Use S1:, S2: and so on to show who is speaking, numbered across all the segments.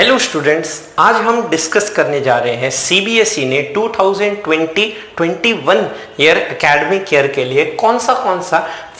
S1: Hello students, आज हम discuss करने जा रहे हैं सीबीएसई ने 2020-21 ईयर एकेडमिक ईयर के लिए कौन सा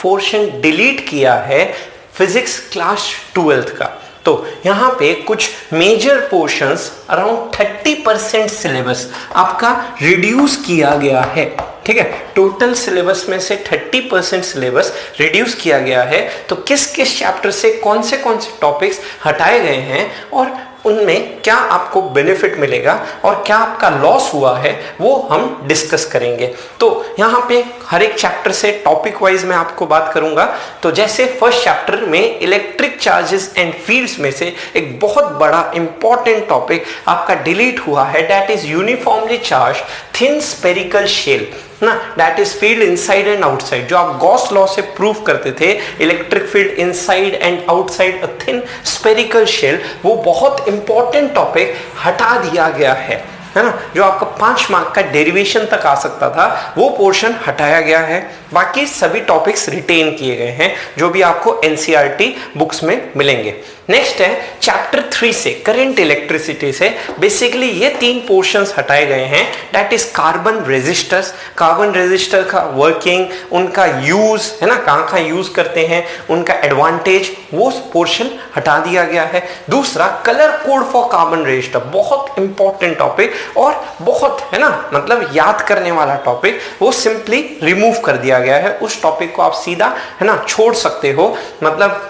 S1: पोर्शन डिलीट किया है फिजिक्स क्लास 12th का। तो यहाँ पे कुछ मेजर पोर्शंस अराउंड 30% सिलेबस आपका रिड्यूस किया गया है। ठीक है, टोटल सिलेबस में से 30% सिलेबस रिड्यूस किया गया है। तो किस किस चैप्टर से कौन से टॉपिक्स हटाए गए हैं और उनमें क्या आपको बेनिफिट मिलेगा और क्या आपका लॉस हुआ है वो हम डिस्कस करेंगे। तो यहाँ पे हर एक चैप्टर से टॉपिक वाइज मैं आपको बात करूंगा। तो जैसे फर्स्ट चैप्टर में इलेक्ट्रिक चार्जेस एंड फील्ड्स में से एक बहुत बड़ा इंपॉर्टेंट टॉपिक आपका डिलीट हुआ है, that is uniformly charge thin spherical shell ना, that is field inside and outside. जो आप गॉस लॉ से प्रूव करते थे electric field inside and outside a thin spherical shell, वो बहुत इंपॉर्टेंट टॉपिक हटा दिया गया है ना। जो आपका 5 मार्क का डेरिवेशन तक आ सकता था वो पोर्शन हटाया गया है। बाकी सभी टॉपिक्स रिटेन किए गए हैं जो भी आपको एनसीईआरटी बुक्स में मिलेंगे। नेक्स्ट है चैप्टर 3 से करंट इलेक्ट्रिसिटी से बेसिकली ये 3 पोर्शंस हटाए गए हैं, that is carbon resistors. Carbon resistor का वर्किंग, उनका यूज है ना, कहाँ यूज करते हैं, उनका एडवांटेज, वो पोर्शन हटा दिया गया है। दूसरा colour code for carbon resistor, बहुत इंपॉर्टेंट टॉपिक और बहुत है ना मतलब याद करने वाला टॉपिक, वो सिंपली रिमूव कर दिया गया है। उस टॉपिक को आप सीधा है ना छोड़ सकते हो। मतलब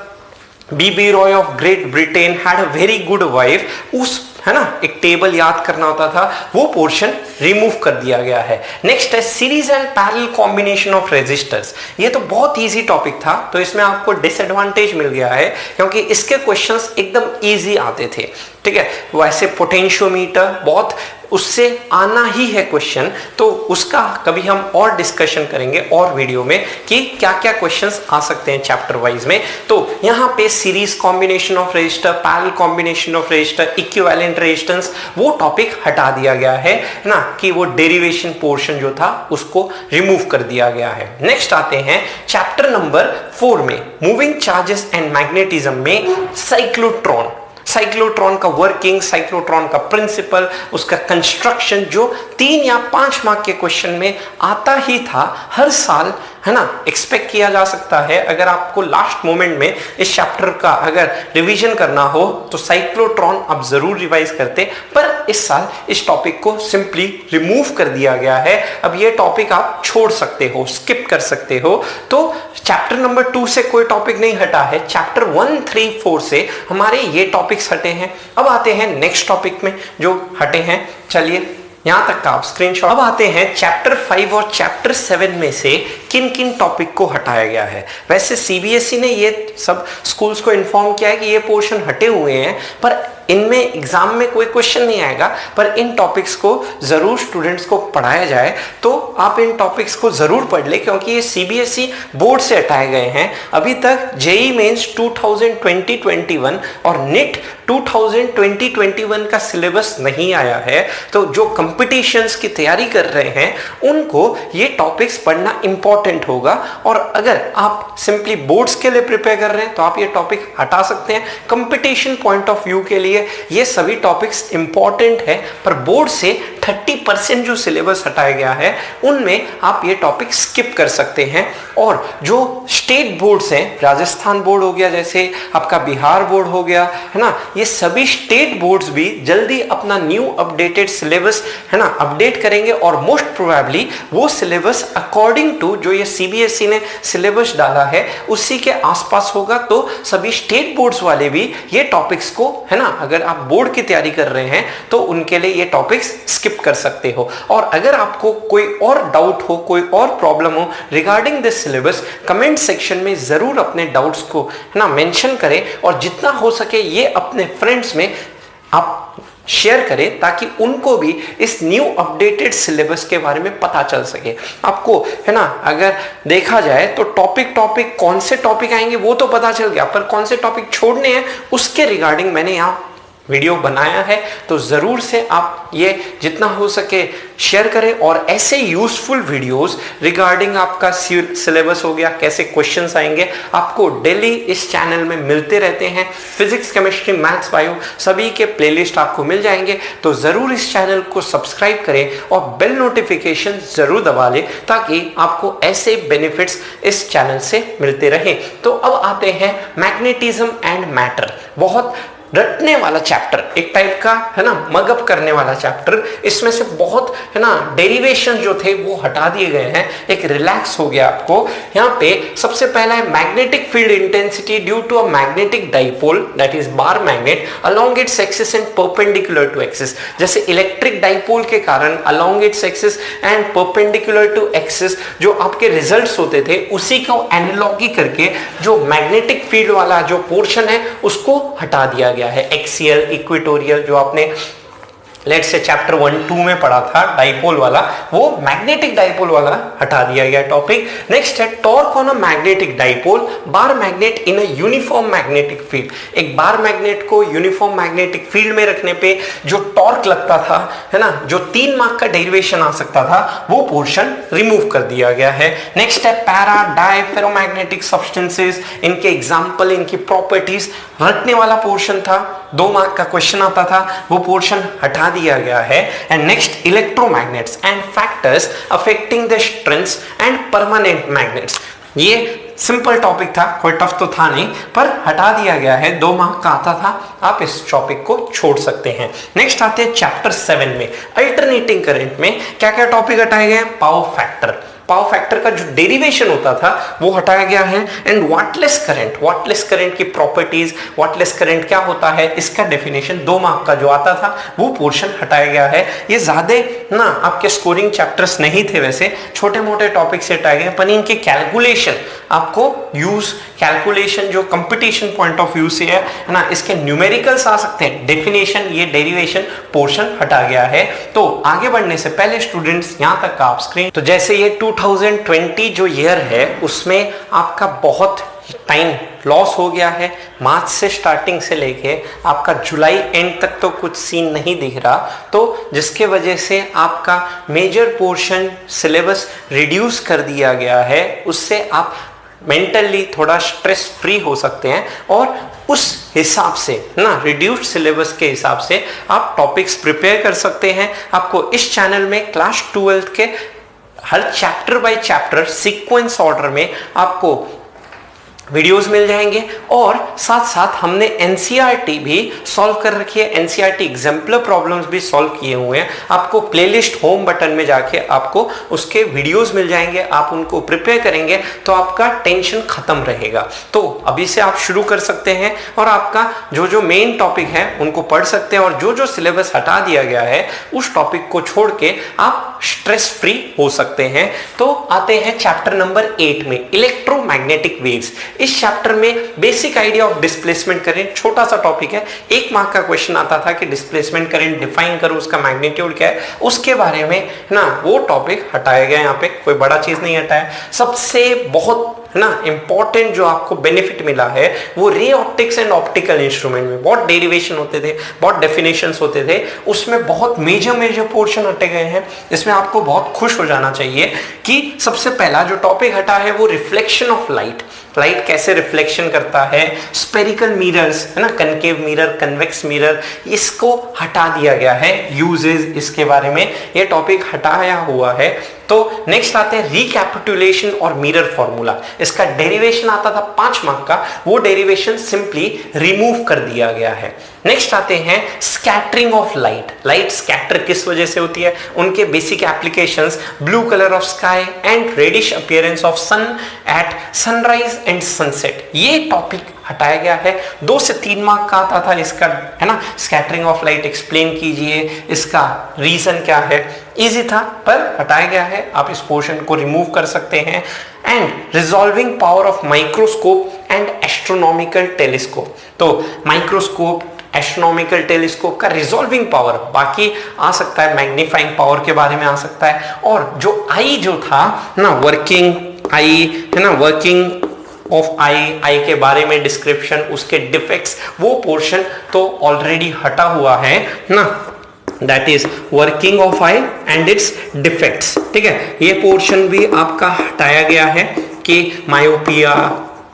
S1: B B Roy of Great Britain had a very good wife, उस है ना एक टेबल याद करना होता था, वो पोर्शन रिमूव कर दिया गया है। नेक्स्ट है series and parallel combination of resistors. ये तो बहुत इजी टॉपिक था, तो इसमें आपको डिसएडवांटेज मिल गया है क्योंकि इसके क्वेश्चंस एकदम इजी आते थे। ठीक है, वैसे पोटेंशियोमीटर बहुत उससे आना ही है क्वेश्चन, तो उसका कभी हम और डिस्कशन करेंगे और वीडियो में कि क्या क्या क्वेश्चंस आ सकते हैं चैप्टर वाइज में। तो यहाँ पे series combination of resistor, parallel combination of resistor, equivalent resistance, वो टॉपिक हटा दिया गया है ना, कि वो डेरिवेशन पोर्शन जो था उसको रिमूव कर दिया गया है। नेक्स्ट आते हैं चैप्टर नंबर 4 में मूविंग चार्जेस एंड मैग्नेटिज्म में साइक्लोट्रॉन। साइक्लोट्रॉन का वर्किंग, साइक्लोट्रॉन का प्रिंसिपल, उसका कंस्ट्रक्शन, जो 3 या 5 मार्क के क्वेश्चन में आता ही था हर साल है ना, एक्सपेक्ट किया जा सकता है। अगर आपको लास्ट मोमेंट में इस चैप्टर का अगर रिवीजन करना हो तो साइक्लोट्रॉन आप जरूर रिवाइज करते, पर इस साल इस टॉपिक को सिंपली रिमूव कर दिया गया है। अब ये टॉपिक आप छोड़ सकते हो, स्किप कर सकते हो। तो चैप्टर नंबर 2 से कोई टॉपिक नहीं हटा है, चैप्टर 1, 3, 4 से हमारे ये टॉपिक्स हटे हैं। अब आते हैं नेक्स्ट टॉपिक में जो हटे हैं, चलिए यहां तक का आप स्क्रीनशॉट। अब आते हैं चैप्टर 5 और चैप्टर 7 में से किन किन टॉपिक को हटाया गया है। वैसे सीबीएसई ने ये सब स्कूल्स को इन्फॉर्म किया है कि ये पोर्शन हटे हुए हैं, पर इनमें एग्जाम में कोई क्वेश्चन नहीं आएगा, पर इन टॉपिक्स को जरूर स्टूडेंट्स को पढ़ाया जाए। तो आप इन टॉपिक्स को जरूर पढ़ ले क्योंकि ये सीबीएसई बोर्ड से हटाए गए हैं। अभी तक जेईई मेंस 2020-21 और नीट 2020-21 का सिलेबस नहीं आया है। तो जो कंपटीशंस की तैयारी कर रहे हैं उनको ये टॉपिक्स पढ़ना इंपॉर्टेंट होगा। और अगर आप सिंपली बोर्ड्स के लिए प्रिपेयर कर रहे हैं तो आप ये टॉपिक हटा सकते हैं। कंपटीशन पॉइंट ऑफ व्यू के लिए ये सभी टॉपिक्स इंपॉर्टेंट है, पर बोर्ड से 30% जो सिलेबस हटाया गया है उनमें आप ये टॉपिक स्किप कर सकते हैं। और जो स्टेट बोर्ड्स हैं, राजस्थान बोर्ड हो गया, जैसे आपका बिहार बोर्ड हो गया है ना, ये सभी स्टेट बोर्ड्स भी जल्दी अपना न्यू अपडेटेड सिलेबस है ना अपडेट करेंगे और मोस्ट प्रोबेबली वो सिलेबस अकॉर्डिंग टू जो ये सीबीएसई ने सिलेबस डाला है उसी के आसपास होगा। तो सभी स्टेट बोर्ड्स वाले भी ये टॉपिक्स को है ना, अगर आप बोर्ड की तैयारी कर रहे हैं तो उनके लिए ये टॉपिक्स स्किप कर सकते हो। और अगर आपको कोई और डाउट हो, कोई और प्रॉब्लम हो regarding this syllabus, comment section में जरूर अपने डाउट्स को है ना मेंशन करें और जितना हो सके ये अपने फ्रेंड्स में आप शेयर करें ताकि उनको भी इस न्यू अपडेटेड सिलेबस के बारे में पता चल सके। आपको है ना अगर देखा जाए तो टॉपिक कौन से टॉपिक आएंगे वो तो पता चल गया, पर कौन से टॉपिक छोड़ने हैं उसके रिगार्डिंग मैंने यहाँ वीडियो बनाया है, तो ज़रूर से आप ये जितना हो सके शेयर करें और ऐसे यूजफुल वीडियोस रिगार्डिंग आपका सिलेबस हो गया, कैसे क्वेश्चंस आएंगे, आपको डेली इस चैनल में मिलते रहते हैं। फिजिक्स, केमिस्ट्री, मैथ्स, बायो सभी के प्लेलिस्ट आपको मिल जाएंगे। तो ज़रूर इस चैनल को सब्सक्राइब करें और बेल नोटिफिकेशन ज़रूर दबा लें ताकि आपको ऐसे बेनिफिट्स इस चैनल से मिलते रहें। तो अब आते हैं मैग्नेटिज्म एंड मैटर। बहुत रटने वाला चैप्टर, एक टाइप का है ना, मगअप करने वाला चैप्टर। इसमें से बहुत है ना डेरिवेशन जो थे वो हटा दिए गए हैं, एक रिलैक्स हो गया आपको। यहाँ पे सबसे पहला है magnetic field intensity due to a magnetic dipole that is bar magnet along its axis and perpendicular to axis. जैसे इलेक्ट्रिक डाइपोल के कारण along its axis and perpendicular to axis जो आपके रिजल्ट्स होते थे, उसी को एनालॉगी करके जो मैग्नेटिक फील्ड वाला जो पोर्शन है उसको हटा दिया गया है। एक्सियल, इक्वेटोरियल जो आपने लेट्स से चैप्टर 1-2 में पढ़ा था डाइपोल वाला, वो मैग्नेटिक डाइपोल वाला हटा दिया गया टॉपिक। नेक्स्ट है torque on a magnetic dipole bar magnet in a uniform magnetic field. एक बार मैग्नेट को यूनिफॉर्म मैग्नेटिक फील्ड में रखने पे जो टॉर्क लगता था, है ना, जो 3 मार्क का डेरिवेशन आ सकता था, वो पोर्शन रिमूव कर दिया गया है। नेक्स्ट है पैरा डाई फेरोमैग्नेटिक सब्सटेंसेस, इनके एग्जाम्पल, इनकी प्रॉपर्टीज, रटने वाला पोर्शन था, 2 मार्क का क्वेश्चन आता था, वो पोर्शन हटा दिया गया है। And next electromagnets and factors affecting the strengths and permanent magnets. ये सिंपल टॉपिक था, कोई टफ तो था नहीं, पर हटा दिया गया है, 2 मार्क का आता था, आप इस टॉपिक को छोड़ सकते हैं। नेक्स्ट आते हैं चैप्टर 7 में, अल्टरनेटिंग करंट में क्या क्या टॉपिक हटाए गए हैं? पावर फैक्टर, पावर फैक्टर का जो डेरिवेशन होता था वो हटाया गया है। And wattless current, wattless current की प्रॉपर्टीज, वाटलेस करंट क्या होता है, इसका डेफिनेशन 2 मार्क का जो आता था वो पोर्शन हटाया गया है। ये ज्यादा ना आपके स्कोरिंग चैप्टर्स नहीं थे, वैसे छोटे मोटे टॉपिक से हटाए गए, पर इनके कैलकुलेशन आपको यूज, कैलकुलेशन जो कंपटीशन पॉइंट ऑफ व्यू से है ना, इसके न्यूमेरिकल्स आ सकते हैं। डेफिनेशन, ये डेरिवेशन पोर्शन हटा गया है। तो आगे बढ़ने से पहले स्टूडेंट्स यहां तक आप स्क्रीन, तो जैसे ये 2020 जो ईयर है उसमें आपका बहुत टाइम लॉस हो गया है। मार्च से स्टार्टिंग से लेके आपका जुलाई एंड तक तो कुछ सीन नहीं दिख रहा, तो जिसके वजह से आपका मेजर पोर्शन सिलेबस रिड्यूस कर दिया गया है। उससे आप मेंटली थोड़ा स्ट्रेस फ्री हो सकते हैं और उस हिसाब से ना रिड्यूस्ड सिलेबस के हिसाब से आप टॉपिक्स प्रिपेयर कर सकते हैं। आपको इस चैनल में क्लास 12 के हर chapter by chapter sequence order में आपको वीडियोस मिल जाएंगे और साथ साथ हमने एनसीईआरटी भी सॉल्व कर रखी है, एनसीईआरटी एग्जाम्पलर प्रॉब्लम्स भी सॉल्व किए हुए हैं। आपको प्लेलिस्ट होम बटन में जाके आपको उसके वीडियोस मिल जाएंगे, आप उनको प्रिपेयर करेंगे तो आपका टेंशन खत्म रहेगा। तो अभी से आप शुरू कर सकते हैं और आपका जो जो मेन टॉपिक है उनको पढ़ सकते हैं और जो जो सिलेबस हटा दिया गया है उस टॉपिक को छोड़ के आप स्ट्रेस फ्री हो सकते हैं। तो आते हैं चैप्टर नंबर 8 में, इलेक्ट्रोमैग्नेटिक वेव्स। इस चैप्टर में basic idea of displacement current, छोटा सा टॉपिक है, 1 मार्क का क्वेश्चन आता था कि डिस्प्लेसमेंट करंट डिफाइन करो, उसका मैग्नीट्यूड क्या है, उसके बारे में ना वो टॉपिक हटाया गया। यहाँ पे कोई बड़ा चीज नहीं हटाया। सबसे बहुत है ना इंपॉर्टेंट जो आपको बेनिफिट मिला है वो ray optics and optical instrument में बहुत डेरिवेशन होते थे, बहुत डेफिनेशंस होते थे, उसमें बहुत मेजर पोर्शन हटे गए हैं। इसमें आपको बहुत खुश हो जाना चाहिए कि सबसे पहला जो टॉपिक हटा है वो रिफ्लेक्शन ऑफ लाइट, लाइट कैसे रिफ्लेक्शन करता है, स्पेरिकल मिरर्स है ना, कनकेव मिरर, कन्वेक्स मिरर, इसको हटा दिया गया है। यूजेस, इसके बारे में ये टॉपिक हटाया हुआ है। तो नेक्स्ट आते हैं रिकैपिटुलेशन और मिरर फॉर्मूला। इसका डेरिवेशन आता था 5 मार्क का, वो डेरिवेशन सिंपली रिमूव कर दिया गया है। नेक्स्ट आते हैं scattering of light. Light scatter किस वजह से होती है, उनके basic applications, blue colour of sky and reddish appearance of sun at sunrise and sunset, ये टॉपिक हटाया गया है। 2 से 3 मार्क का आता था इसका, है ना, स्कैटरिंग ऑफ लाइट एक्सप्लेन कीजिए, इसका रीजन क्या है, इजी था पर हटाया गया है। आप इस पोर्शन को रिमूव कर सकते हैं। And resolving power of microscope and astronomical telescope, तो माइक्रोस्कोप, एस्ट्रोनॉमिकल टेलीस्कोप का रिजॉल्विंग पावर, बाकी आ सकता है मैग्नीफाइंग पावर के बारे में आ सकता है। और जो आई जो था ना, वर्किंग आई है ना, वर्किंग ऑफ आई के बारे में डिस्क्रिप्शन, उसके डिफेक्ट्स, वो पोर्शन तो ऑलरेडी हटा हुआ है ना, that is working of I and it's defects. ठीक है, ये पोर्शन भी आपका हटाया गया है कि मायोपिया,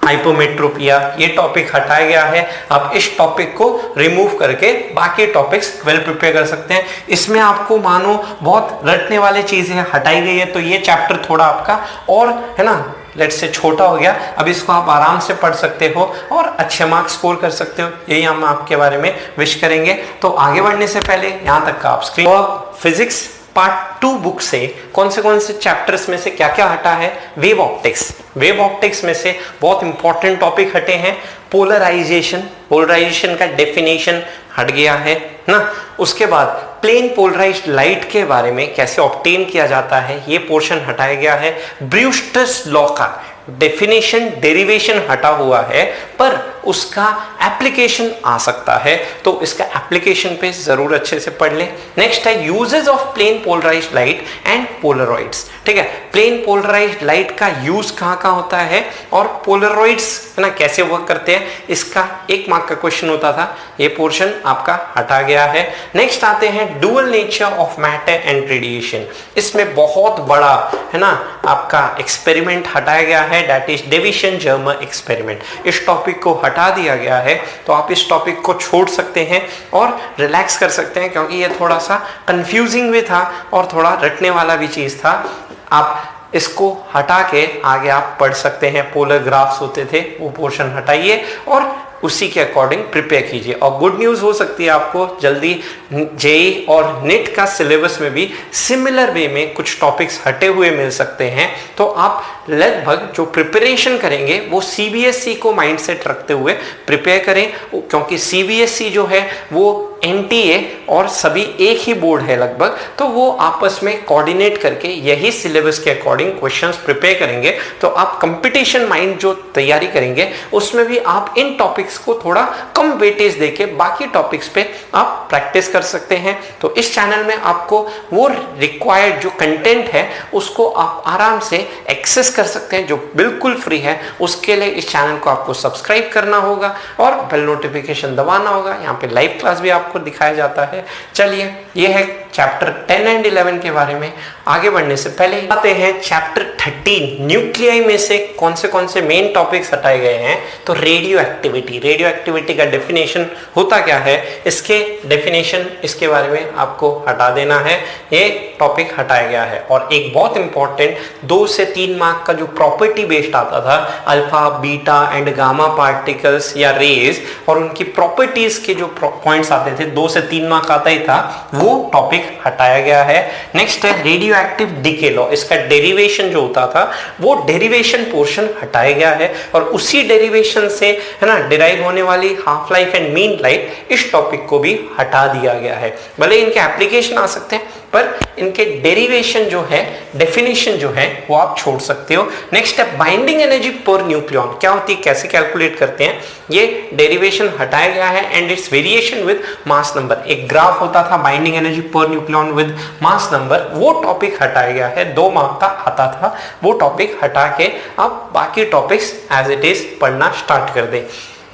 S1: हाइपोमेट्रोपिया, ये टॉपिक हटाया गया है। आप इस टॉपिक को रिमूव करके बाकी टॉपिक्स वेल प्रिपेयर कर सकते हैं। इसमें आपको मानो बहुत रटने वाली चीजें हटाई गई है, तो ये चैप्टर थोड़ा आपका और है ना लेट्स से छोटा हो गया। अब इसको आप आराम से पढ़ सकते हो और अच्छे मार्क्स स्कोर कर सकते हो, यही हम आपके बारे में विश करेंगे। तो आगे बढ़ने से पहले यहाँ तक का आप स्क्रीन फिजिक्स पार्ट 2 बुक से कौन से चैप्टर्स में से क्या क्या हटा है। वेव ऑप्टिक्स में से बहुत इंपॉर्टेंट टॉपिक हटे हैं। पोलराइजेशन का डेफिनेशन हट गया है ना। उसके बाद प्लेन पोलराइज्ड लाइट के बारे में कैसे ऑब्टेन किया जाता है, ये पोर्शन हटाया गया है। ब्रूस्टर्स लॉ का डेफिनेशन, डेरिवेशन हटा हुआ है, पर उसका एप्लीकेशन आ सकता है, तो इसका एप्लीकेशन पे जरूर अच्छे से पढ़ लें। नेक्स्ट है uses of plane polarised light and polaroids. ठीक है, प्लेन पोलराइज्ड लाइट का यूज कहाँ होता है और पोलरॉइड्स है ना कैसे वर्क करते हैं, इसका 1 मार्क का क्वेश्चन होता था, ये पोर्शन आपका हटा गया है। नेक्स्ट आते हैं dual nature of matter and radiation. इसमें बहुत बड़ा है ना आपका एक्सपेरिमेंट हटाया गया है, that is Davisson Germer experiment. इस टॉपिक को हटा दिया गया है, तो आप इस टॉपिक को छोड़ सकते हैं और रिलैक्स कर सकते हैं, क्योंकि ये थोड़ा सा कंफ्यूजिंग भी था और थोड़ा रटने वाला भी चीज था। आप इसको हटा के आगे आप पढ़ सकते हैं। पोलर ग्राफ्स होते थे, वो पोर्शन हटाइए और उसी के अकॉर्डिंग प्रिपेयर कीजिए। और गुड न्यूज हो सकती है आपको जल्दी जेई और नेट का सिलेबस में भी सिमिलर वे में कुछ टॉपिक्स हटे हुए मिल सकते हैं। तो आप लगभग जो प्रिपरेशन करेंगे वो सीबीएसई को माइंडसेट रखते हुए प्रिपेयर करें, क्योंकि सीबीएसई जो है वो एनटीए और सभी एक ही बोर्ड है लगभग, तो वो आपस में कोऑर्डिनेट करके यही सिलेबस के अकॉर्डिंग क्वेश्चंस प्रिपेयर करेंगे। तो आप कंपटीशन माइंड जो तैयारी करेंगे उसमें भी आप इन टॉपिक्स को थोड़ा कम वेटेज देके बाकी टॉपिक्स पे आप प्रैक्टिस कर सकते हैं। तो इस चैनल में आपको वो रिक्वायर्ड जो कंटेंट है उसको आप आराम से एक्सेस कर सकते हैं, जो बिल्कुल फ्री है। उसके लिए इस चैनल को आपको सब्सक्राइब करना होगा और बेल नोटिफिकेशन दबाना होगा। यहाँ पे लाइव क्लास भी आपको दिखाया जाता है। चलिए, ये है चैप्टर 10 एंड 11 के बारे में। आगे बढ़ने से पहले आते हैं चैप्टर 13 न्यूक्लियाई में से कौन से मेन टॉपिक्स हटाए गए हैं। तो रेडियो एक्टिविटी का डेफिनेशन होता क्या है, इसके डेफिनेशन, इसके बारे में आपको हटा देना है, ये टॉपिक हटाया गया है। और एक बहुत इंपॉर्टेंट 2 से 3 मार्क का जो प्रॉपर्टी बेस्ड आता था, alpha, beta and gamma particles या रेज, और उनकी प्रॉपर्टीज के जो पॉइंट्स आते थे 2 से 3 मार्क आता ही था, वो टॉपिक हटाया गया है। नेक्स्ट है रेडियो एक्टिव डिके लॉ। इसका डेरिवेशन जो होता था वो डेरिवेशन पोर्शन हटाया गया है, और उसी डेरिवेशन से है ना डिराइव होने वाली half life and mean life, इस टॉपिक को भी हटा दिया गया है। भले इनके एप्लीकेशन आ सकते हैं, पर इनके डेरिवेशन जो है, डेफिनेशन जो है, वो आप छोड़ सकते हो। नेक्स्ट है बाइंडिंग एनर्जी पर न्यूक्लियॉन, क्या होती है, कैसे कैलकुलेट करते हैं, ये डेरिवेशन हटाया गया है। And it's variation with mass number, एक ग्राफ होता था बाइंडिंग एनर्जी पर न्यूक्लियॉन विद मास नंबर, वो टॉपिक हटाया गया है। 2 मार्क का आता था, वो टॉपिक हटा के आप बाकी टॉपिक्स एज इट इज पढ़ना स्टार्ट कर दें।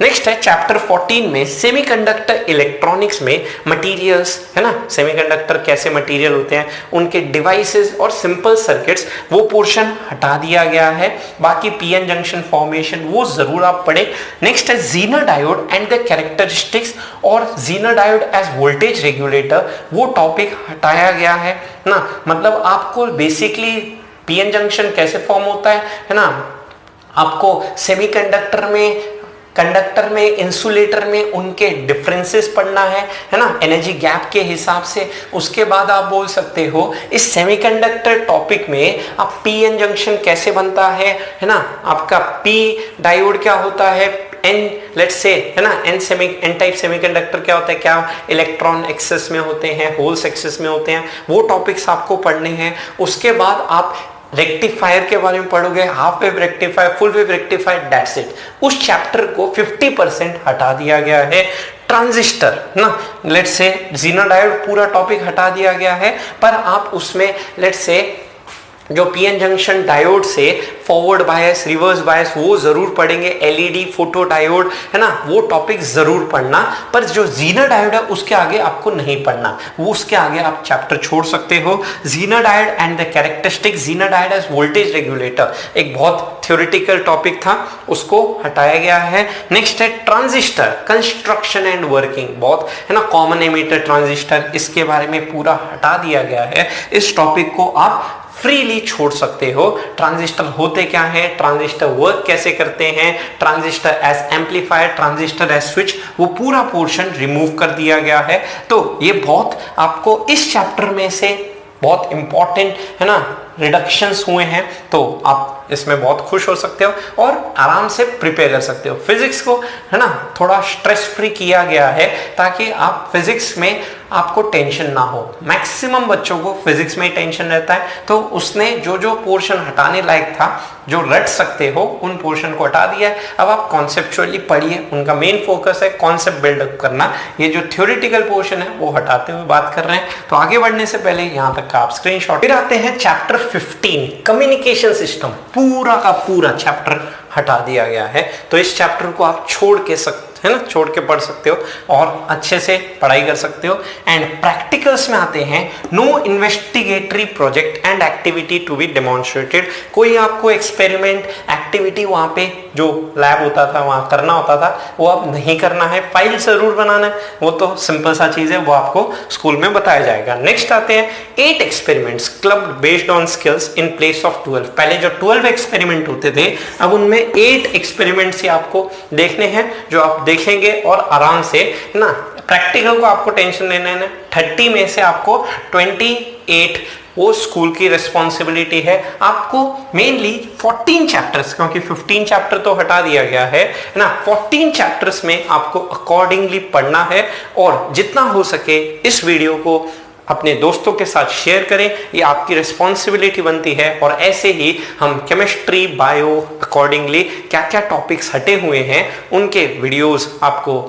S1: नेक्स्ट है चैप्टर 14 में सेमीकंडक्टर इलेक्ट्रॉनिक्स में मटेरियल्स, है ना, सेमीकंडक्टर कैसे मटेरियल होते हैं, उनके डिवाइसेस और सिंपल सर्किट्स, वो पोर्शन हटा दिया गया है। बाकी पीएन जंक्शन फॉर्मेशन वो जरूर आप पढ़ें। नेक्स्ट है Zener diode and the characteristics और Zener diode as voltage regulator, वो टॉपिक हटाया गया है ना। मतलब आपको बेसिकली पीएन जंक्शन कैसे फॉर्म होता है ना, आपको सेमीकंडक्टर में, कंडक्टर में, इंसुलेटर में उनके डिफरेंसेस पढ़ना है ना, एनर्जी गैप के हिसाब से। उसके बाद आप बोल सकते हो इस सेमीकंडक्टर टॉपिक में आप पीएन जंक्शन कैसे बनता है ना, आपका पी डायोड क्या होता है, एन लेट्स से है ना, एन टाइप सेमीकंडक्टर क्या होता है, क्या इलेक्ट्रॉन एक्सेस में होते हैं, होल्स एक्सेस में होते हैं, वो टॉपिक्स आपको पढ़ने हैं। उसके बाद आप रेक्टिफायर के बारे में पढ़ोगे, half wave rectifier, full wave rectifier, that's it. उस चैप्टर को 50% हटा दिया गया है। ट्रांजिस्टर ना, लेट्स से जीनर डायोड पूरा टॉपिक हटा दिया गया है, पर आप उसमें लेट्स से जो पीएन जंक्शन डायोड से फॉरवर्ड बायस, रिवर्स बायस वो जरूर पढ़ेंगे, एलईडी, फोटो डायोड, है ना, वो टॉपिक जरूर पढ़ना। पर जो जीनर डायोड है उसके आगे आपको नहीं पढ़ना, वो उसके आगे आप चैप्टर छोड़ सकते हो। Zener diode and the characteristic Zener diode as voltage regulator एक बहुत थ्योरेटिकल टॉपिक था, उसको हटाया गया है। नेक्स्ट है ट्रांजिस्टर कंस्ट्रक्शन एंड वर्किंग, बहुत है ना, कॉमन एमिटर ट्रांजिस्टर, इसके बारे में पूरा हटा दिया गया है। इस टॉपिक को आप फ्रीली छोड़ सकते हो। ट्रांजिस्टर होते क्या है, ट्रांजिस्टर वर्क कैसे करते हैं, transistor as amplifier, transistor as switch, वो पूरा पोर्शन रिमूव कर दिया गया है। तो ये बहुत आपको इस चैप्टर में से बहुत इंपॉर्टेंट है ना रिडक्शंस हुए हैं, तो आप इसमें बहुत खुश हो सकते हो और आराम से प्रिपेयर कर सकते हो। फिजिक्स को है ना थोड़ा स्ट्रेस फ्री किया गया है ताकि आप फिजिक्स में आपको टेंशन ना हो। मैक्सिमम बच्चों को फिजिक्स में टेंशन रहता है, तो उसने जो जो पोर्शन हटाने लायक था, जो रट सकते हो, उन पोर्शन को हटा दिया है। अब आप कॉन्सेप्चुअली पढ़िए, उनका मेन फोकस है कॉन्सेप्ट बिल्डअप करना। ये जो थ्योरेटिकल पोर्शन है वो हटाते हुए बात कर रहे हैं। तो आगे बढ़ने से पहले यहाँ तक का आप स्क्रीनशॉट। फिर आते हैं चैप्टर 15 कम्युनिकेशन सिस्टम, पूरा का पूरा चैप्टर हटा दिया गया है। तो इस चैप्टर को आप छोड़ के है ना, छोड़ के पढ़ सकते हो और अच्छे से पढ़ाई कर सकते हो। एंड प्रैक्टिकल्स में आते हैं, no investigatory project and activity to be demonstrated. कोई आपको एक्सपेरिमेंट एक्टिविटी वहां पे जो लैब होता था वहां करना होता था, वो अब नहीं करना है। फाइल जरूर बनाना है, वो तो सिंपल सा चीज है, वो आपको स्कूल में बताया जाएगा। नेक्स्ट आते हैं 8 experiments clubbed based on skills in place of 12। पहले जो 12 एक्सपेरिमेंट होते थे, अब उनमें 8 एक्सपेरिमेंट्स ही आपको देखने हैं, जो आप देखेंगे और आराम से ना प्रैक्टिकल को आपको टेंशन लेना है ना। 30 में से आपको 28 वो स्कूल की रिस्पॉन्सिबिलिटी है। आपको मेनली 14 चैप्टर्स, क्योंकि 15 चैप्टर तो हटा दिया गया है ना, 14 चैप्टर्स में आपको अकॉर्डिंगली पढ़ना है। और जितना हो सके इस वीडियो को अपने दोस्तों के साथ शेयर करें, ये आपकी रिस्पॉन्सिबिलिटी बनती है। और ऐसे ही हम केमिस्ट्री, बायो अकॉर्डिंगली क्या क्या टॉपिक्स हटे हुए हैं उनके वीडियोस आपको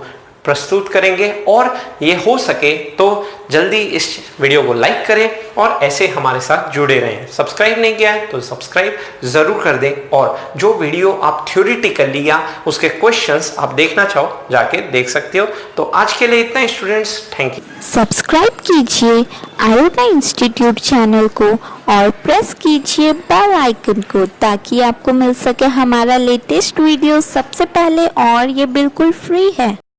S1: प्रस्तुत करेंगे। और ये हो सके तो जल्दी इस वीडियो को लाइक करें और ऐसे हमारे साथ जुड़े रहें। सब्सक्राइब नहीं किया है तो सब्सक्राइब जरूर कर दें, और जो वीडियो आप थ्योरेटिकली या उसके क्वेश्चंस आप देखना चाहो जाके देख सकते हो। तो आज के लिए इतना ही स्टूडेंट्स, थैंक यू।
S2: सब्सक्राइब कीजिए आयोटा इंस्टीट्यूट चैनल को और प्रेस कीजिए बेल आइकन को, ताकि आपको मिल सके हमारा लेटेस्ट वीडियो सबसे पहले, और ये बिल्कुल फ्री है।